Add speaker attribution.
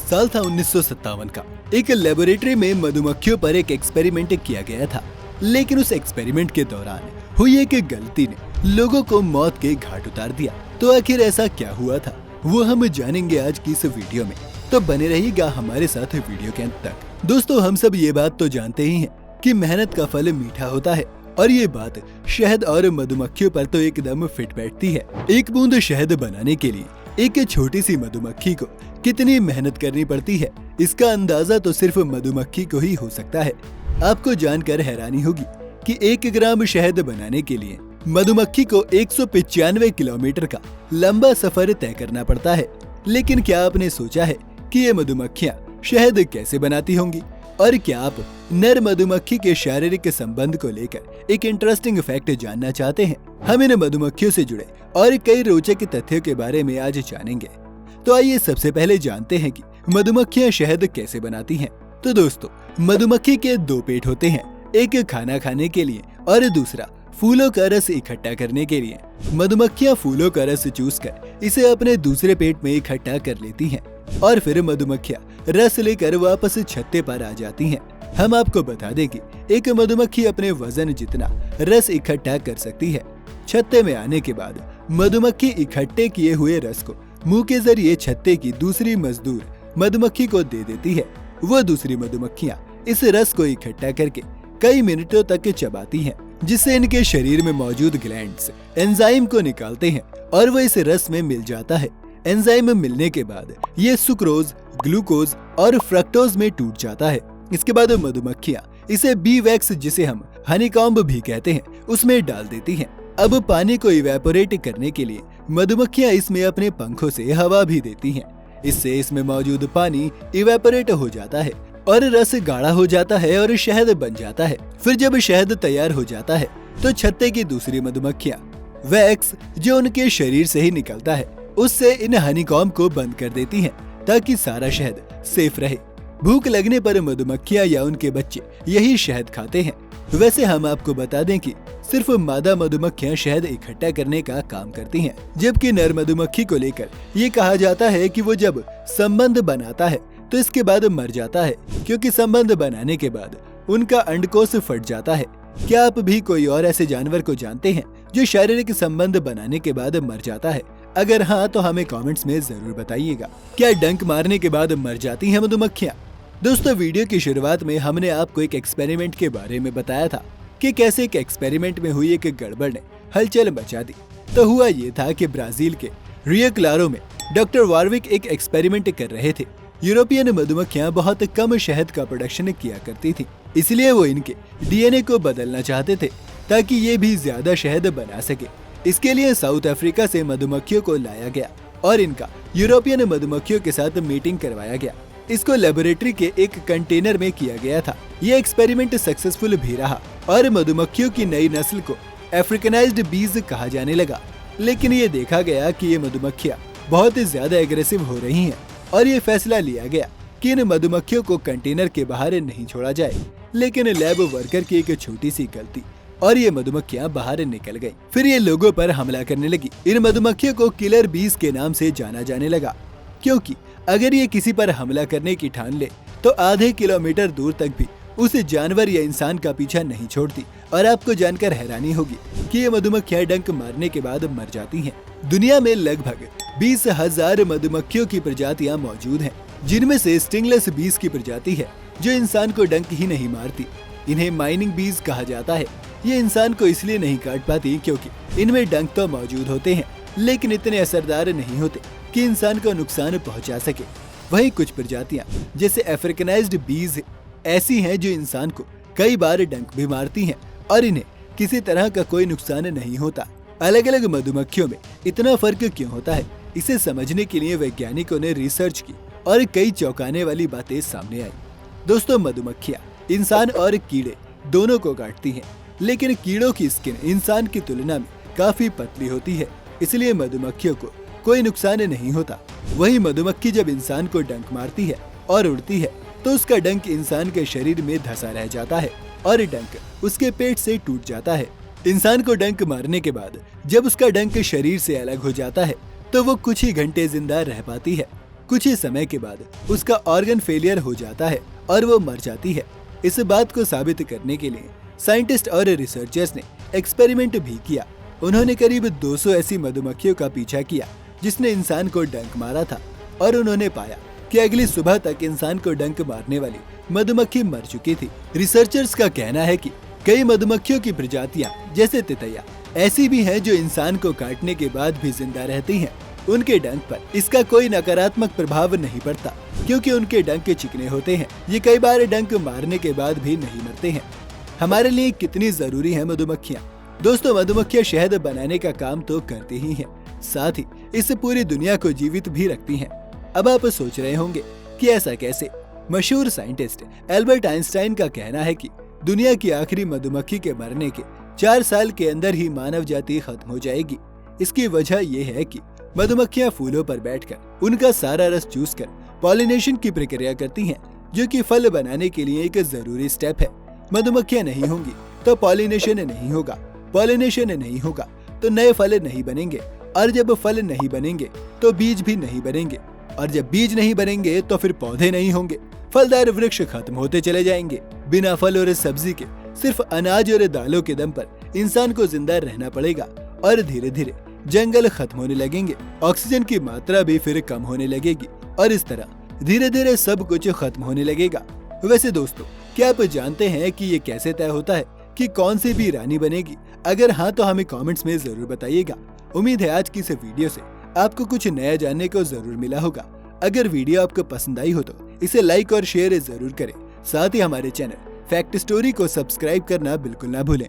Speaker 1: साल था 1957 का। एक लेबोरेटरी में मधुमक्खियों पर एक एक्सपेरिमेंट किया गया था, लेकिन उस एक्सपेरिमेंट के दौरान हुई एक गलती ने लोगों को मौत के घाट उतार दिया। तो आखिर ऐसा क्या हुआ था, वो हम जानेंगे आज की इस वीडियो में। तो बने रहिएगा हमारे साथ वीडियो के अंत तक। दोस्तों, हम सब ये बात तो जानते ही हैं कि मेहनत का फल मीठा होता है, और ये बात शहद और मधुमक्खियों पर तो एकदम फिट बैठती है। एक बूंद शहद बनाने के लिए एक छोटी सी मधुमक्खी को कितनी मेहनत करनी पड़ती है, इसका अंदाजा तो सिर्फ मधुमक्खी को ही हो सकता है। आपको जानकर हैरानी होगी कि 1 ग्राम शहद बनाने के लिए मधुमक्खी को 195 किलोमीटर का लंबा सफर तय करना पड़ता है। लेकिन क्या आपने सोचा है कि ये मधुमक्खियाँ शहद कैसे बनाती होंगी? और क्या आप नर मधुमक्खी के शारीरिक संबंध को लेकर एक इंटरेस्टिंग फैक्ट जानना चाहते हैं? हम इन मधुमक्खियों से जुड़े और कई रोचक तथ्यों के बारे में आज जानेंगे। तो आइए सबसे पहले जानते हैं कि मधुमक्खियां शहद कैसे बनाती हैं। तो दोस्तों, मधुमक्खी के 2 पेट होते हैं, एक खाना खाने के लिए और दूसरा फूलों का रस इकट्ठा करने के लिए। मधुमक्खियां फूलों का रस चूसकर इसे अपने दूसरे पेट में इकट्ठा कर लेती हैं और फिर मधुमक्खियां रस लेकर वापस छत्ते पर आ जाती हैं। हम आपको बता दें कि एक मधुमक्खी अपने वजन जितना रस इकट्ठा कर सकती है। छत्ते में आने के बाद मधुमक्खी इकट्ठे किए हुए रस को मुंह के जरिए छत्ते की दूसरी मजदूर मधुमक्खी को दे देती है। वो दूसरी मधुमक्खियां इस रस को इकट्ठा करके कई मिनटों तक चबाती हैं, जिससे इनके शरीर में मौजूद ग्लैंड्स एंजाइम को निकालते हैं और वो इस रस में मिल जाता है। एंजाइम मिलने के बाद ये सुक्रोज, ग्लूकोज और फ्रक्टोज में टूट जाता है। इसके बाद मधुमक्खियां इसे बी वैक्स, जिसे हम हनीकॉम्ब भी कहते हैं, उसमें डाल देती हैं। अब पानी को इवेपोरेट करने के लिए मधुमक्खियां इसमें अपने पंखों से हवा भी देती हैं। इससे इसमें मौजूद पानी इवेपोरेट हो जाता है और रस गाढ़ा हो जाता है और शहद बन जाता है। फिर जब शहद तैयार हो जाता है तो छत्ते की दूसरी मधुमक्खियां वैक्स, जो उनके शरीर से ही निकलता है, उससे इन हनीकॉम्ब को बंद कर देती हैं ताकि सारा शहद सेफ रहे। भूख लगने पर मधुमक्खियां या उनके बच्चे यही शहद खाते हैं। वैसे हम आपको बता दें कि सिर्फ मादा मधुमक्खियां शहद इकट्ठा करने का काम करती हैं, जबकि नर मधुमक्खी को लेकर ये कहा जाता है कि वो जब संबंध बनाता है तो इसके बाद मर जाता है, क्योंकि संबंध बनाने के बाद उनका अंडकोश फट जाता है। क्या आप भी कोई और ऐसे जानवर को जानते हैं जो शारीरिक संबंध बनाने के बाद मर जाता है? अगर हाँ, तो हमें कमेंट्स में जरूर बताइएगा। क्या डंक मारने के बाद मर जाती हैं मधुमक्खियां? दोस्तों, वीडियो की शुरुआत में हमने आपको एक एक्सपेरिमेंट के बारे में बताया था कि कैसे एक एक्सपेरिमेंट में हुई एक गड़बड़ ने हलचल मचा दी। तो हुआ ये था कि ब्राजील के रियो क्लारो में डॉक्टर वार्विक एक एक्सपेरिमेंट कर रहे थे। यूरोपियन मधुमक्खियां बहुत कम शहद का प्रोडक्शन किया करती थी, इसलिए वो इनके डीएनए को बदलना चाहते थे ताकि ये भी ज्यादा शहद बना सके। इसके लिए साउथ अफ्रीका से मधुमक्खियों को लाया गया और इनका यूरोपियन मधुमक्खियों के साथ मीटिंग करवाया गया। इसको लेबोरेटरी के एक कंटेनर में किया गया था। ये एक्सपेरिमेंट सक्सेसफुल भी रहा और मधुमक्खियों की नई नस्ल को अफ्रीकनाइज्ड बीज कहा जाने लगा। लेकिन ये देखा गया कि ये मधुमक्खियां बहुत ज्यादा एग्रेसिव हो रही हैं और ये फैसला लिया गया कि इन मधुमक्खियों को कंटेनर के बाहर नहीं छोड़ा जाए। लेकिन लैब वर्कर की एक छोटी सी गलती और ये मधुमक्खियां बाहर निकल गयी। फिर ये लोगों पर हमला करने लगी। इन मधुमक्खियों को किलर बीज के नाम से जाना जाने लगा, क्योंकि अगर ये किसी पर हमला करने की ठान ले तो आधे किलोमीटर दूर तक भी उस जानवर या इंसान का पीछा नहीं छोड़ती। और आपको जानकर हैरानी होगी कि ये मधुमक्खियां डंक मारने के बाद मर जाती हैं। दुनिया में लगभग 20,000 मधुमक्खियों की प्रजातियां मौजूद हैं, जिनमें से स्टिंगलेस बीज की प्रजाति है जो इंसान को डंक ही नहीं मारती। इन्हें माइनिंग बीज कहा जाता है। ये इंसान को इसलिए नहीं काट पाती क्योंकि इनमें डंक तो मौजूद होते हैं, लेकिन इतने असरदार नहीं होते कि इंसान को नुकसान पहुंचा सके। वहीं कुछ प्रजातियां जैसे अफ्रीकनाइज्ड बीज ऐसी हैं जो इंसान को कई बार डंक भी मारती हैं और इन्हें किसी तरह का कोई नुकसान नहीं होता। अलग अलग मधुमक्खियों में इतना फर्क क्यों होता है, इसे समझने के लिए वैज्ञानिकों ने रिसर्च की और कई चौंकाने वाली बातें सामने आई। दोस्तों, मधुमक्खियां इंसान और कीड़े दोनों को काटती हैं, लेकिन कीड़ों की स्किन इंसान की तुलना में काफी पतली होती है, इसलिए मधुमक्खियों को कोई नुकसान नहीं होता। वही मधुमक्खी जब इंसान को डंक मारती है और उड़ती है तो उसका डंक इंसान के शरीर में धंसा रह जाता है और डंक उसके पेट से टूट जाता है। इंसान को डंक मारने के बाद जब उसका डंक शरीर से अलग हो जाता है तो वो कुछ ही घंटे जिंदा रह पाती है। कुछ ही समय के बाद उसका ऑर्गन फेलियर हो जाता है और वो मर जाती है। इस बात को साबित करने के लिए साइंटिस्ट और रिसर्चर्स ने एक्सपेरिमेंट भी किया। उन्होंने करीब 200 ऐसी मधुमक्खियों का पीछा किया जिसने इंसान को डंक मारा था और उन्होंने पाया कि अगली सुबह तक इंसान को डंक मारने वाली मधुमक्खी मर चुकी थी। रिसर्चर्स का कहना है कि कई मधुमक्खियों की प्रजातियां जैसे तितैया ऐसी भी हैं जो इंसान को काटने के बाद भी जिंदा रहती हैं। उनके डंक पर इसका कोई नकारात्मक प्रभाव नहीं पड़ता क्योंकि उनके डंक चिकने होते हैं। ये कई बार डंक मारने के बाद भी नहीं मरते हैं। हमारे लिए कितनी जरूरी है मधुमक्खियाँ। दोस्तों, मधुमक्खियाँ शहद बनाने का काम तो करती ही हैं, साथ ही इस पूरी दुनिया को जीवित भी रखती हैं। अब आप सोच रहे होंगे कि ऐसा कैसे। मशहूर साइंटिस्ट एल्बर्ट आइंस्टाइन का कहना है कि दुनिया की आखिरी मधुमक्खी के मरने के 4 साल के अंदर ही मानव जाति खत्म हो जाएगी। इसकी वजह यह है कि मधुमक्खियां फूलों पर बैठकर उनका सारा रस चूसकर पॉलिनेशन की प्रक्रिया करती हैं, जो कि फल बनाने के लिए एक जरूरी स्टेप है। मधुमक्खियां नहीं होंगी तो पॉलिनेशन नहीं होगा, पॉलिनेशन नहीं होगा तो नए फल नहीं बनेंगे, और जब फल नहीं बनेंगे तो बीज भी नहीं बनेंगे, और जब बीज नहीं बनेंगे तो फिर पौधे नहीं होंगे। फलदार वृक्ष खत्म होते चले जाएंगे। बिना फल और सब्जी के सिर्फ अनाज और दालों के दम पर इंसान को जिंदा रहना पड़ेगा, और धीरे धीरे जंगल खत्म होने लगेंगे, ऑक्सीजन की मात्रा भी फिर कम होने लगेगी, और इस तरह धीरे धीरे सब कुछ खत्म होने लगेगा। वैसे दोस्तों, क्या आप जानते हैं कि ये कैसे तय होता है कि कौन सी भी रानी बनेगी? अगर हाँ तो हमें कमेंट्स में जरूर बताइएगा। उम्मीद है आज की इस वीडियो से आपको कुछ नया जानने को जरूर मिला होगा। अगर वीडियो आपको पसंद आई हो तो इसे लाइक और शेयर जरूर करें। साथ ही हमारे चैनल फैक्ट स्टोरी को सब्सक्राइब करना बिल्कुल ना भूलें।